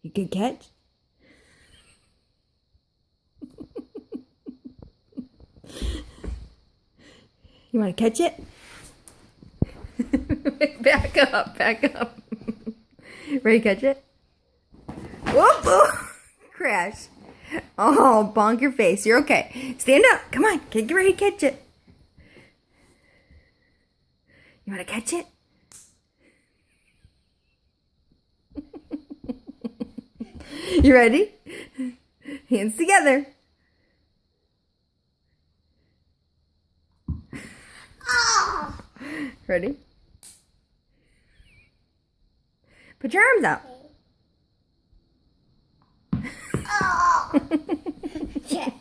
You good catch? You want to catch it? Back up, back up. Ready to catch it? Whoop! Crash. Oh, bonk your face. You're okay. Stand up. Come on. Get ready to catch it. You want to catch it? You ready? Hands together. Ready? Put your arms out. Check.